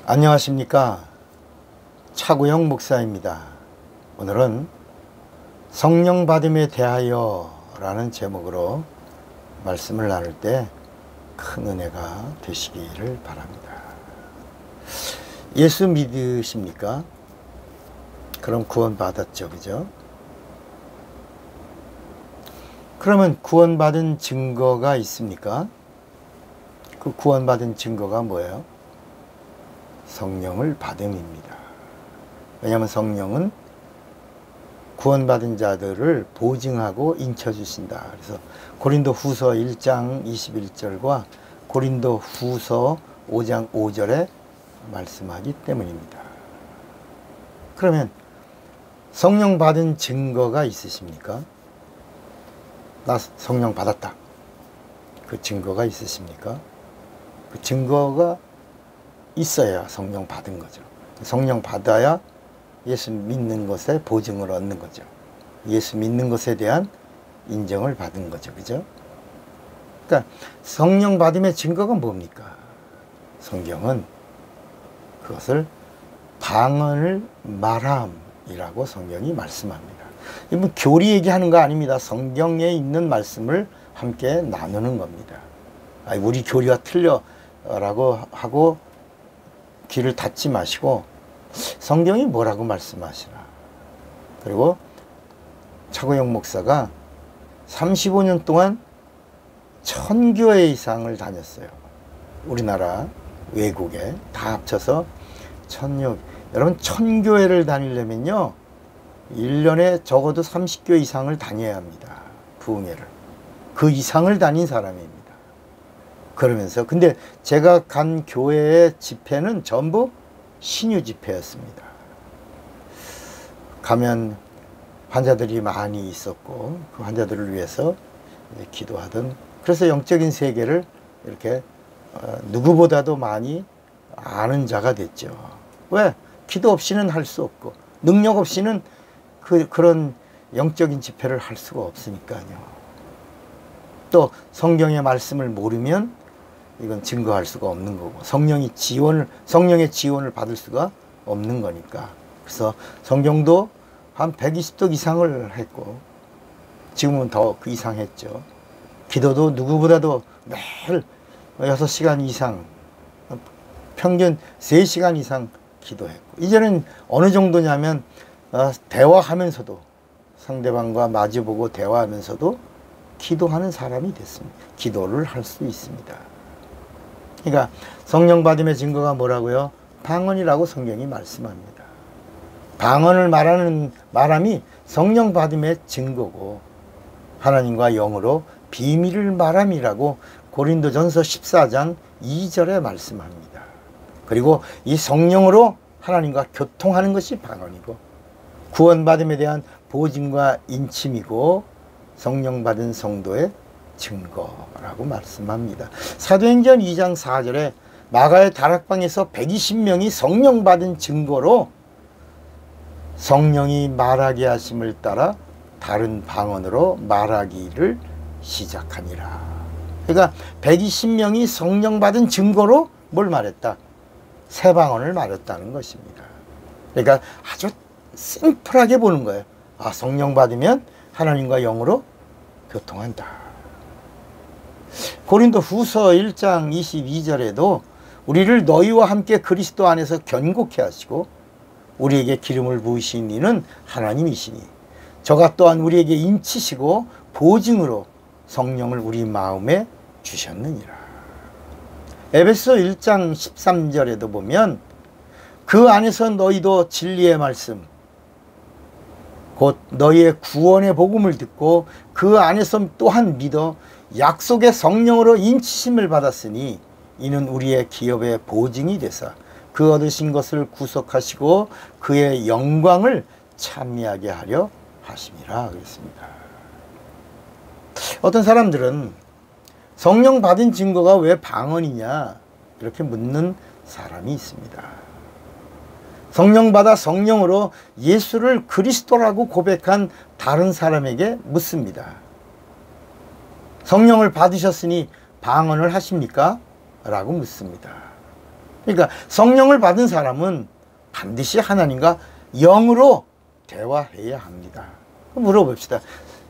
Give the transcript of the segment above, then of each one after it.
안녕하십니까. 차구영 목사입니다. 오늘은 성령 받음에 대하여 라는 제목으로 말씀을 나눌 때 큰 은혜가 되시기를 바랍니다. 예수 믿으십니까? 그럼 구원 받았죠, 그죠? 그러면 구원받은 증거가 있습니까? 그 구원받은 증거가 뭐예요? 성령을 받음입니다. 왜냐하면 성령은 구원받은 자들을 보증하고 인쳐주신다. 그래서 고린도 후서 1장 21절과 고린도 후서 5장 5절에 말씀하기 때문입니다. 그러면 성령 받은 증거가 있으십니까? 나 성령 받았다. 그 증거가 있으십니까? 그 증거가 있어야 성령 받은 거죠. 성령 받아야 예수 믿는 것에 보증을 얻는 거죠. 예수 믿는 것에 대한 인정을 받은 거죠. 그죠? 그러니까 성령 받음의 증거가 뭡니까? 성경은 그것을 방언을 말함이라고 성경이 말씀합니다. 이건 교리 얘기하는 거 아닙니다. 성경에 있는 말씀을 함께 나누는 겁니다. 우리 교리가 틀려라고 하고 귀를 닫지 마시고 성경이 뭐라고 말씀하시나. 그리고 차구영 목사가 35년 동안 1000교회 이상을 다녔어요. 우리나라 외국에 다 합쳐서 여러분 1000교회를 다니려면요 1년에 적어도 30교회 이상을 다녀야 합니다. 부흥회를. 그 이상을 다닌 사람입니다. 그러면서 근데 제가 간 교회의 집회는 전부 신유 집회였습니다. 가면 환자들이 많이 있었고 그 환자들을 위해서 기도하던, 그래서 영적인 세계를 이렇게 누구보다도 많이 아는 자가 됐죠. 왜? 기도 없이는 할 수 없고 능력 없이는 그런 영적인 집회를 할 수가 없으니까요. 또 성경의 말씀을 모르면 이건 증거할 수가 없는 거고 성령의 지원을 받을 수가 없는 거니까. 그래서 성경도 한 120독 이상을 했고 지금은 더 그 이상 했죠. 기도도 누구보다도 매일 6시간 이상, 평균 3시간 이상 기도했고, 이제는 어느 정도냐면 대화하면서도 상대방과 마주보고 대화하면서도 기도하는 사람이 됐습니다. 기도를 할 수 있습니다. 그러니까 성령 받음의 증거가 뭐라고요? 방언이라고 성경이 말씀합니다. 방언을 말함이 성령 받음의 증거고 하나님과 영으로 비밀을 말함이라고 고린도전서 14장 2절에 말씀합니다. 그리고 이 성령으로 하나님과 교통하는 것이 방언이고 구원받음에 대한 보증과 인침이고 성령 받은 성도의 증거라고 말씀합니다. 사도행전 2장 4절에 마가의 다락방에서 120명이 성령 받은 증거로 성령이 말하게 하심을 따라 다른 방언으로 말하기를 시작하니라. 그러니까 120명이 성령 받은 증거로 뭘 말했다? 새 방언을 말했다는 것입니다. 그러니까 아주 심플하게 보는 거예요. 성령 받으면 하나님과 영으로 교통한다. 고린도 후서 1장 22절에도 우리를 너희와 함께 그리스도 안에서 견고케 하시고 우리에게 기름을 부으신 이는 하나님이시니 저가 또한 우리에게 인치시고 보증으로 성령을 우리 마음에 주셨느니라. 에베소 1장 13절에도 보면 그 안에서 너희도 진리의 말씀 곧 너희의 구원의 복음을 듣고 그 안에서 또한 믿어 약속의 성령으로 인치심을 받았으니 이는 우리의 기업의 보증이 되사 그 얻으신 것을 구속하시고 그의 영광을 찬미하게 하려 하심이라 그랬습니다. 어떤 사람들은 성령 받은 증거가 왜 방언이냐 이렇게 묻는 사람이 있습니다. 성령 받아 성령으로 예수를 그리스도라고 고백한 다른 사람에게 묻습니다. 성령을 받으셨으니 방언을 하십니까? 라고 묻습니다. 그러니까 성령을 받은 사람은 반드시 하나님과 영으로 대화해야 합니다. 물어봅시다.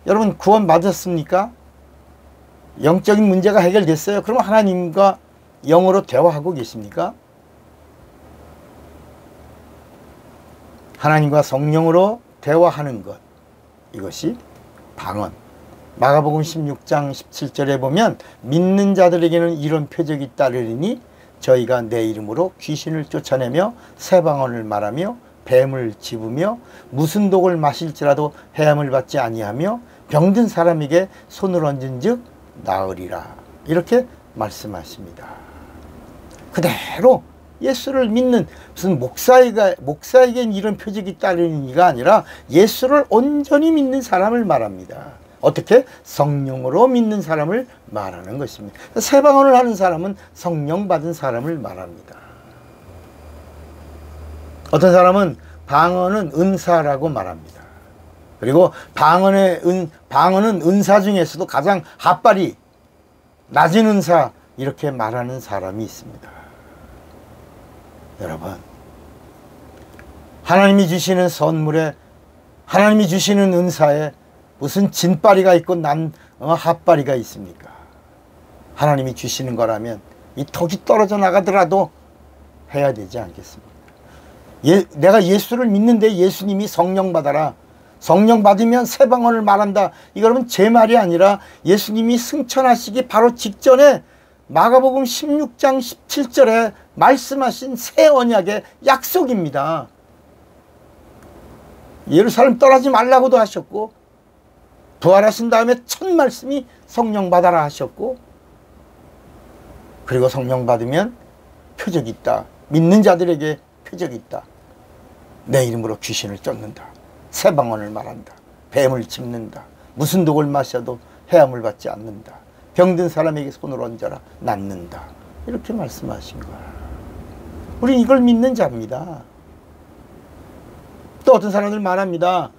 여러분 구원 받았습니까? 영적인 문제가 해결됐어요? 그럼 하나님과 영으로 대화하고 계십니까? 하나님과 성령으로 대화하는 것, 이것이 방언. 마가복음 16장 17절에 보면 믿는 자들에게는 이런 표적이 따르리니 저희가 내 이름으로 귀신을 쫓아내며 새 방언을 말하며 뱀을 집으며 무슨 독을 마실지라도 해함을 받지 아니하며 병든 사람에게 손을 얹은 즉 나으리라. 이렇게 말씀하십니다. 그대로 예수를 믿는 무슨 목사에겐 이런 표적이 따르니가 아니라 예수를 온전히 믿는 사람을 말합니다. 어떻게? 성령으로 믿는 사람을 말하는 것입니다. 새 방언을 하는 사람은 성령 받은 사람을 말합니다. 어떤 사람은 방언은 은사라고 말합니다. 그리고 방언은 은사 중에서도 가장 핫발이 낮은 은사, 이렇게 말하는 사람이 있습니다. 여러분, 하나님이 주시는 선물에, 하나님이 주시는 은사에 무슨 진바리가 있고 핫바리가 있습니까? 하나님이 주시는 거라면 이 턱이 떨어져 나가더라도 해야 되지 않겠습니까? 내가 예수를 믿는데 예수님이 성령 받아라, 성령 받으면 새 방언을 말한다, 이거는 제 말이 아니라 예수님이 승천하시기 바로 직전에 마가복음 16장 17절에 말씀하신 새 언약의 약속입니다. 예루살렘 떠나지 말라고도 하셨고, 부활하신 다음에 첫 말씀이 성령 받아라 하셨고, 그리고 성령 받으면 표적이 있다. 믿는 자들에게 표적이 있다. 내 이름으로 귀신을 쫓는다. 새 방언을 말한다. 뱀을 짚는다. 무슨 독을 마셔도 해함을 받지 않는다. 병든 사람에게 손을 얹어라. 낫는다. 이렇게 말씀하신 거야. 우리 이걸 믿는 자입니다. 또 어떤 사람들 말합니다.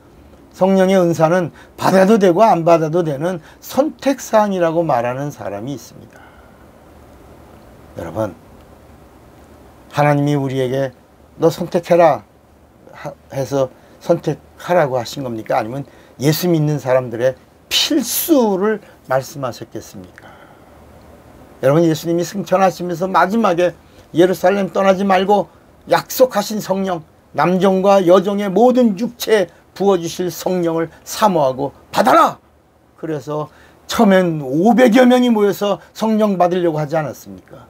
성령의 은사는 받아도 되고 안 받아도 되는 선택사항이라고 말하는 사람이 있습니다. 여러분, 하나님이 우리에게 너 선택해라 해서 선택하라고 하신 겁니까? 아니면 예수 믿는 사람들의 필수를 말씀하셨겠습니까? 여러분, 예수님이 승천하시면서 마지막에 예루살렘 떠나지 말고 약속하신 성령, 남종과 여종의 모든 육체에 부어주실 성령을 사모하고 받아라! 그래서 처음엔 500여 명이 모여서 성령 받으려고 하지 않았습니까?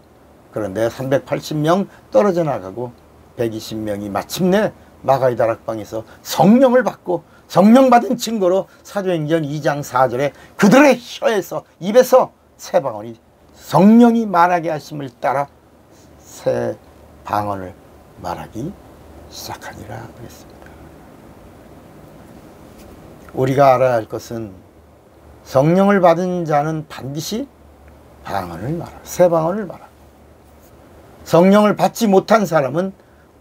그런데 380명 떨어져 나가고 120명이 마침내 마가의 다락방에서 성령을 받고, 성령 받은 증거로 사도행전 2장 4절에 그들의 혀에서, 입에서 새 방언이, 성령이 말하게 하심을 따라 새 방언을 말하기 시작하니라 그랬습니다. 우리가 알아야 할 것은 성령을 받은 자는 반드시 방언을 말하고 새 방언을 말하고, 성령을 받지 못한 사람은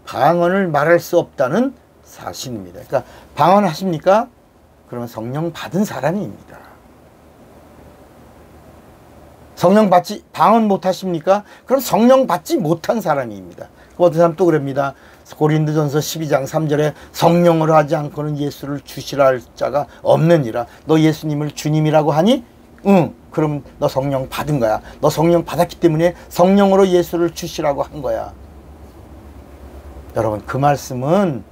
방언을 말할 수 없다는 사실입니다. 그러니까 방언하십니까? 그러면 성령 받은 사람입니다. 방언 못하십니까? 그럼 성령 받지 못한 사람입니다. 어떤 사람 또 그럽니다. 고린도전서 12장 3절에 성령으로 하지 않고는 예수를 주시라 할 자가 없느니라. 너 예수님을 주님이라고 하니? 응. 그럼 너 성령 받은 거야. 너 성령 받았기 때문에 성령으로 예수를 주시라고 한 거야. 여러분, 그 말씀은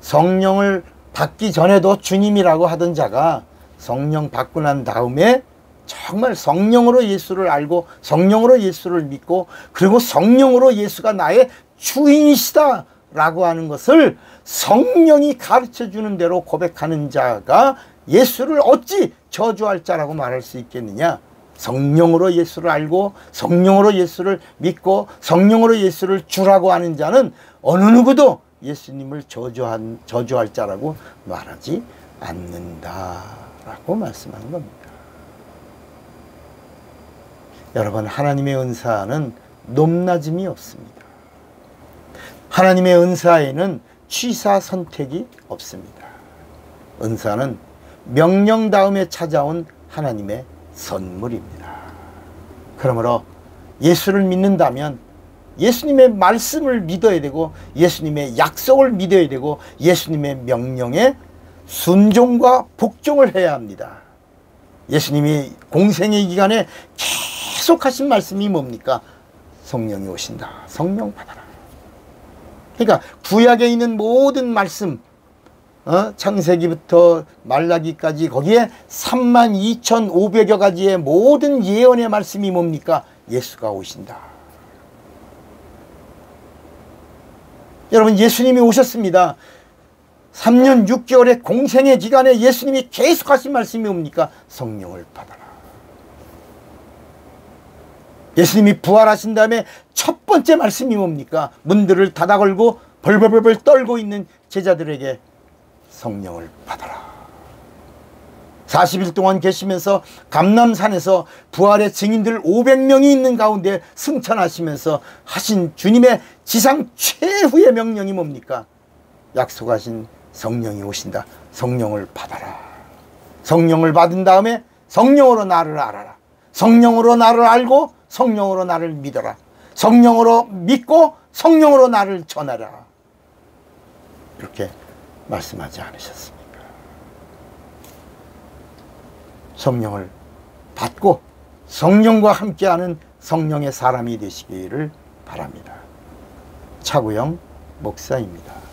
성령을 받기 전에도 주님이라고 하던 자가 성령 받고 난 다음에 정말 성령으로 예수를 알고 성령으로 예수를 믿고, 그리고 성령으로 예수가 나의 주인이시다 라고 하는 것을 성령이 가르쳐주는 대로 고백하는 자가 예수를 어찌 저주할 자라고 말할 수 있겠느냐? 성령으로 예수를 알고 성령으로 예수를 믿고 성령으로 예수를 주라고 하는 자는 어느 누구도 예수님을 저주할 자라고 말하지 않는다라고 말씀하는 겁니다. 여러분, 하나님의 은사는 높낮임이 없습니다. 하나님의 은사에는 취사 선택이 없습니다. 은사는 명령 다음에 찾아온 하나님의 선물입니다. 그러므로 예수를 믿는다면 예수님의 말씀을 믿어야 되고 예수님의 약속을 믿어야 되고 예수님의 명령에 순종과 복종을 해야 합니다. 예수님이 공생의 기간에 계속 하신 말씀이 뭡니까? 성령이 오신다. 성령 받아라. 그러니까 구약에 있는 모든 말씀, 창세기부터 말라기까지 거기에 32,500여 가지의 모든 예언의 말씀이 뭡니까? 예수가 오신다. 여러분, 예수님이 오셨습니다. 3년 6개월의 공생의 기간에 예수님이 계속 하신 말씀이 뭡니까? 성령을 받아라. 예수님이 부활하신 다음에 첫 번째 말씀이 뭡니까? 문들을 닫아 걸고 벌벌벌 떨고 있는 제자들에게 성령을 받아라. 40일 동안 계시면서 감람산에서 부활의 증인들 500명이 있는 가운데 승천하시면서 하신 주님의 지상 최후의 명령이 뭡니까? 약속하신 성령이 오신다. 성령을 받아라. 성령을 받은 다음에 성령으로 나를 알아라. 성령으로 나를 알고 성령으로 나를 믿어라. 성령으로 믿고 성령으로 나를 전하라. 이렇게 말씀하지 않으셨습니까? 성령을 받고 성령과 함께하는 성령의 사람이 되시기를 바랍니다. 차구영 목사입니다.